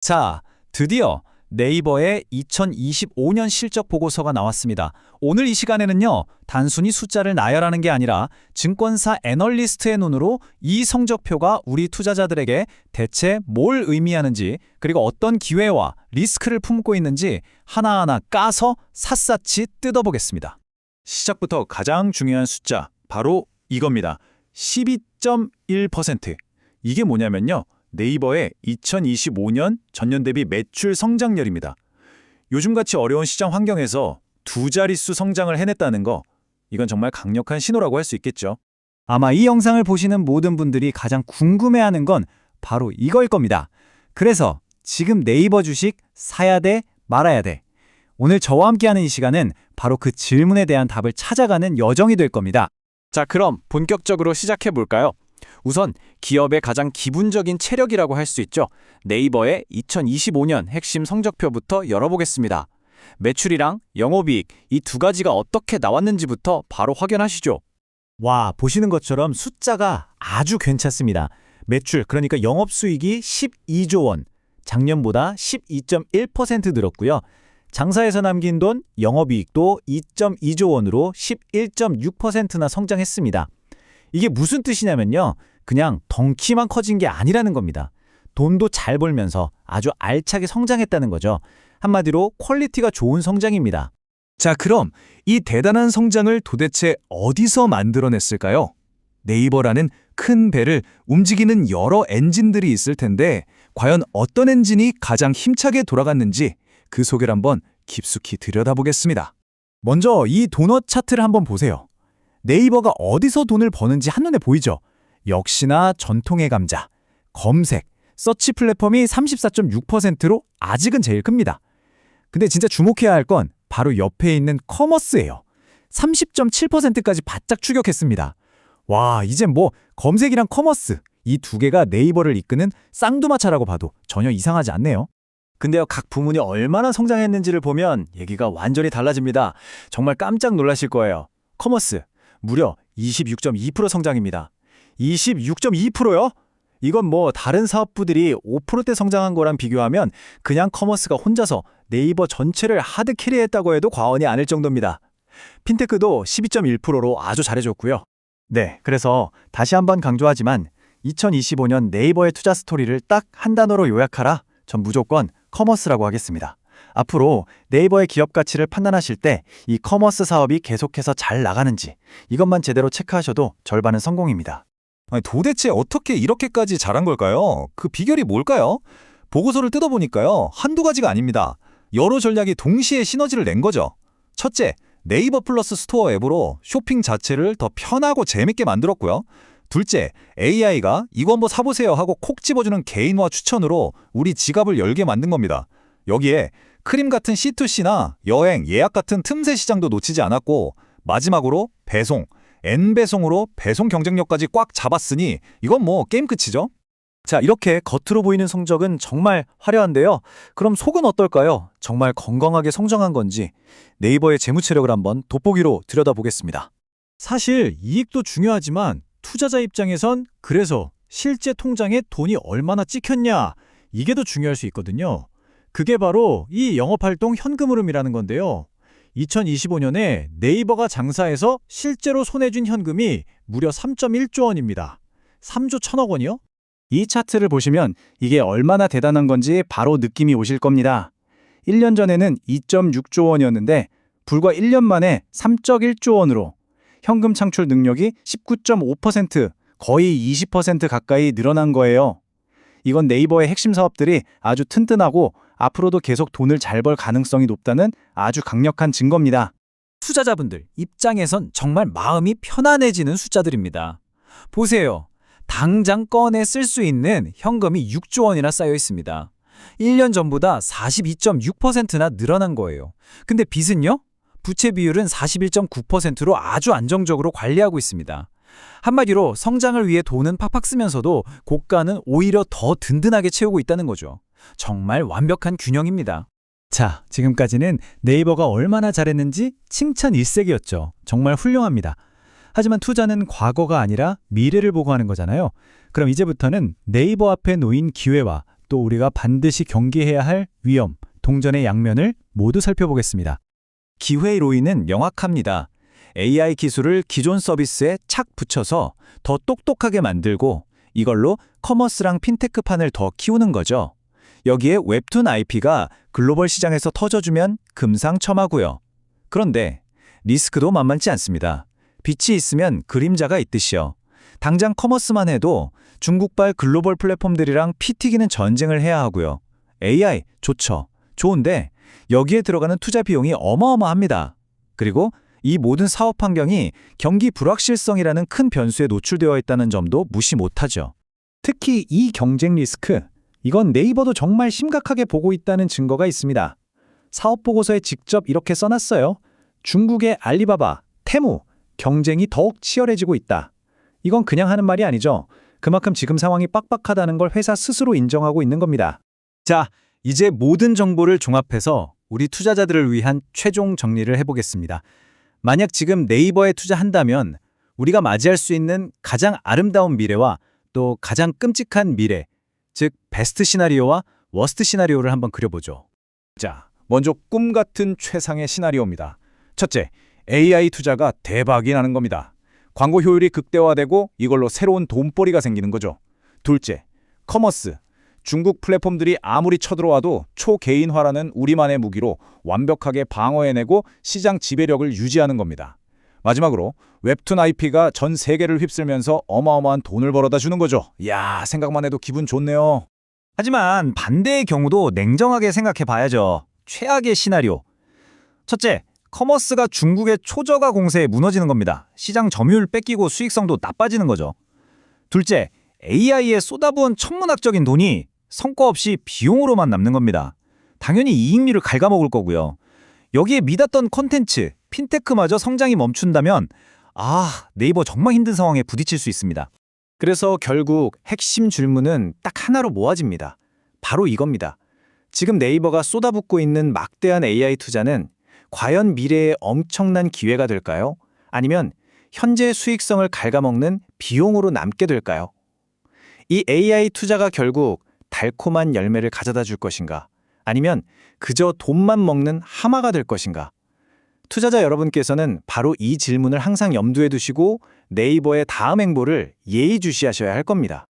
자, 드디어 네이버의 2025년 실적 보고서가 나왔습니다. 오늘 이 시간에는요, 단순히 숫자를 나열하는 게 아니라 증권사 애널리스트의 눈으로 이 성적표가 우리 투자자들에게 대체 뭘 의미하는지, 그리고 어떤 기회와 리스크를 품고 있는지 하나하나 까서 샅샅이 뜯어보겠습니다. 시작부터 가장 중요한 숫자, 바로 이겁니다. 12.1%. 이게 뭐냐면요, 네이버의 2025년 전년 대비 매출 성장률입니다. 요즘같이 어려운 시장 환경에서 두 자릿수 성장을 해냈다는 거, 이건 정말 강력한 신호라고 할 수 있겠죠. 아마 이 영상을 보시는 모든 분들이 가장 궁금해하는 건 바로 이거일 겁니다. 그래서 지금 네이버 주식 사야 돼, 말아야 돼. 오늘 저와 함께하는 이 시간은 바로 그 질문에 대한 답을 찾아가는 여정이 될 겁니다. 자, 그럼 본격적으로 시작해 볼까요? 우선 기업의 가장 기본적인 체력이라고 할 수 있죠. 네이버의 2025년 핵심 성적표부터 열어보겠습니다. 매출이랑 영업이익 이 두 가지가 어떻게 나왔는지부터 바로 확인하시죠. 와, 보시는 것처럼 숫자가 아주 괜찮습니다. 매출, 그러니까 영업수익이 12조 원, 작년보다 12.1% 늘었고요. 장사에서 남긴 돈, 영업이익도 2.2조 원으로 11.6%나 성장했습니다. 이게 무슨 뜻이냐면요, 그냥 덩키만 커진 게 아니라는 겁니다. 돈도 잘 벌면서 아주 알차게 성장했다는 거죠. 한마디로 퀄리티가 좋은 성장입니다. 자, 그럼 이 대단한 성장을 도대체 어디서 만들어냈을까요? 네이버라는 큰 배를 움직이는 여러 엔진들이 있을 텐데 과연 어떤 엔진이 가장 힘차게 돌아갔는지 그 속을 한번 깊숙이 들여다보겠습니다. 먼저 이 도넛 차트를 한번 보세요. 네이버가 어디서 돈을 버는지 한눈에 보이죠? 역시나 전통의 감자, 검색, 서치 플랫폼이 34.6%로 아직은 제일 큽니다. 근데 진짜 주목해야 할 건 바로 옆에 있는 커머스예요. 30.7%까지 바짝 추격했습니다. 와, 이제 뭐 검색이랑 커머스 이 두 개가 네이버를 이끄는 쌍두마차라고 봐도 전혀 이상하지 않네요. 근데요, 각 부문이 얼마나 성장했는지를 보면 얘기가 완전히 달라집니다. 정말 깜짝 놀라실 거예요. 커머스 무려 26.2% 성장입니다. 26.2%요? 이건 뭐 다른 사업부들이 5%대 성장한 거랑 비교하면 그냥 커머스가 혼자서 네이버 전체를 하드 캐리했다고 해도 과언이 아닐 정도입니다. 핀테크도 12.1%로 아주 잘해줬고요. 네, 그래서 다시 한번 강조하지만 2025년 네이버의 투자 스토리를 딱 한 단어로 요약하라, 전 무조건 커머스라고 하겠습니다. 앞으로 네이버의 기업 가치를 판단하실 때 이 커머스 사업이 계속해서 잘 나가는지 이것만 제대로 체크하셔도 절반은 성공입니다. 아니, 도대체 어떻게 이렇게까지 잘한 걸까요? 그 비결이 뭘까요? 보고서를 뜯어보니까요, 한두 가지가 아닙니다. 여러 전략이 동시에 시너지를 낸 거죠. 첫째, 네이버 플러스 스토어 앱으로 쇼핑 자체를 더 편하고 재밌게 만들었고요. 둘째, AI가 이거 한번 사보세요 하고 콕 집어주는 개인화 추천으로 우리 지갑을 열게 만든 겁니다. 여기에 크림 같은 C2C나 여행, 예약 같은 틈새 시장도 놓치지 않았고, 마지막으로 배송, N배송으로 배송 경쟁력까지 꽉 잡았으니 이건 뭐 게임 끝이죠? 자, 이렇게 겉으로 보이는 성적은 정말 화려한데요. 그럼 속은 어떨까요? 정말 건강하게 성장한 건지 네이버의 재무 체력을 한번 돋보기로 들여다보겠습니다. 사실 이익도 중요하지만 투자자 입장에선 그래서 실제 통장에 돈이 얼마나 찍혔냐, 이게 더 중요할 수 있거든요. 그게 바로 이 영업활동 현금 흐름이라는 건데요. 2025년에 네이버가 장사해서 실제로 손해준 현금이 무려 3.1조 원입니다. 3조 1천억 원이요? 이 차트를 보시면 이게 얼마나 대단한 건지 바로 느낌이 오실 겁니다. 1년 전에는 2.6조 원이었는데 불과 1년 만에 3.1조 원으로 현금 창출 능력이 19.5%, 거의 20% 가까이 늘어난 거예요. 이건 네이버의 핵심 사업들이 아주 튼튼하고 앞으로도 계속 돈을 잘 벌 가능성이 높다는 아주 강력한 증거입니다. 투자자분들 입장에선 정말 마음이 편안해지는 숫자들입니다. 보세요. 당장 꺼내 쓸 수 있는 현금이 6조 원이나 쌓여 있습니다. 1년 전보다 42.6%나 늘어난 거예요. 근데 빚은요? 부채 비율은 41.9%로 아주 안정적으로 관리하고 있습니다. 한마디로 성장을 위해 돈은 팍팍 쓰면서도 고가는 오히려 더 든든하게 채우고 있다는 거죠. 정말 완벽한 균형입니다. 자, 지금까지는 네이버가 얼마나 잘했는지 칭찬 일색이었죠. 정말 훌륭합니다. 하지만 투자는 과거가 아니라 미래를 보고 하는 거잖아요. 그럼 이제부터는 네이버 앞에 놓인 기회와 또 우리가 반드시 경계해야 할 위험, 동전의 양면을 모두 살펴보겠습니다. 기회의 로이는 명확합니다. AI 기술을 기존 서비스에 착 붙여서 더 똑똑하게 만들고 이걸로 커머스랑 핀테크판을 더 키우는 거죠. 여기에 웹툰 IP가 글로벌 시장에서 터져주면 금상첨화고요. 그런데 리스크도 만만치 않습니다. 빛이 있으면 그림자가 있듯이요. 당장 커머스만 해도 중국발 글로벌 플랫폼들이랑 피 튀기는 전쟁을 해야 하고요. AI 좋죠. 좋은데 여기에 들어가는 투자 비용이 어마어마합니다. 그리고 이 모든 사업 환경이 경기 불확실성이라는 큰 변수에 노출되어 있다는 점도 무시 못하죠. 특히 이 경쟁 리스크, 이건 네이버도 정말 심각하게 보고 있다는 증거가 있습니다. 사업 보고서에 직접 이렇게 써놨어요. 중국의 알리바바, 테무, 경쟁이 더욱 치열해지고 있다. 이건 그냥 하는 말이 아니죠. 그만큼 지금 상황이 빡빡하다는 걸 회사 스스로 인정하고 있는 겁니다. 자, 이제 모든 정보를 종합해서 우리 투자자들을 위한 최종 정리를 해보겠습니다. 만약 지금 네이버에 투자한다면 우리가 맞이할 수 있는 가장 아름다운 미래와 또 가장 끔찍한 미래, 즉 베스트 시나리오와 워스트 시나리오를 한번 그려보죠. 자, 먼저 꿈 같은 최상의 시나리오입니다. 첫째, AI 투자가 대박이 나는 겁니다. 광고 효율이 극대화되고 이걸로 새로운 돈벌이가 생기는 거죠. 둘째, 커머스. 중국 플랫폼들이 아무리 쳐들어와도 초개인화라는 우리만의 무기로 완벽하게 방어해내고 시장 지배력을 유지하는 겁니다. 마지막으로 웹툰 IP가 전 세계를 휩쓸면서 어마어마한 돈을 벌어다 주는 거죠. 이야, 생각만 해도 기분 좋네요. 하지만 반대의 경우도 냉정하게 생각해 봐야죠. 최악의 시나리오. 첫째, 커머스가 중국의 초저가 공세에 무너지는 겁니다. 시장 점유율 뺏기고 수익성도 나빠지는 거죠. 둘째, AI에 쏟아부은 천문학적인 돈이 성과 없이 비용으로만 남는 겁니다. 당연히 이익률을 갉아먹을 거고요. 여기에 믿었던 콘텐츠, 핀테크마저 성장이 멈춘다면 네이버 정말 힘든 상황에 부딪힐 수 있습니다. 그래서 결국 핵심 질문은 딱 하나로 모아집니다. 바로 이겁니다. 지금 네이버가 쏟아붓고 있는 막대한 AI 투자는 과연 미래에 엄청난 기회가 될까요? 아니면 현재 수익성을 갉아먹는 비용으로 남게 될까요? 이 AI 투자가 결국 달콤한 열매를 가져다 줄 것인가? 아니면 그저 돈만 먹는 하마가 될 것인가? 투자자 여러분께서는 바로 이 질문을 항상 염두에 두시고 네이버의 다음 행보를 예의주시하셔야 할 겁니다.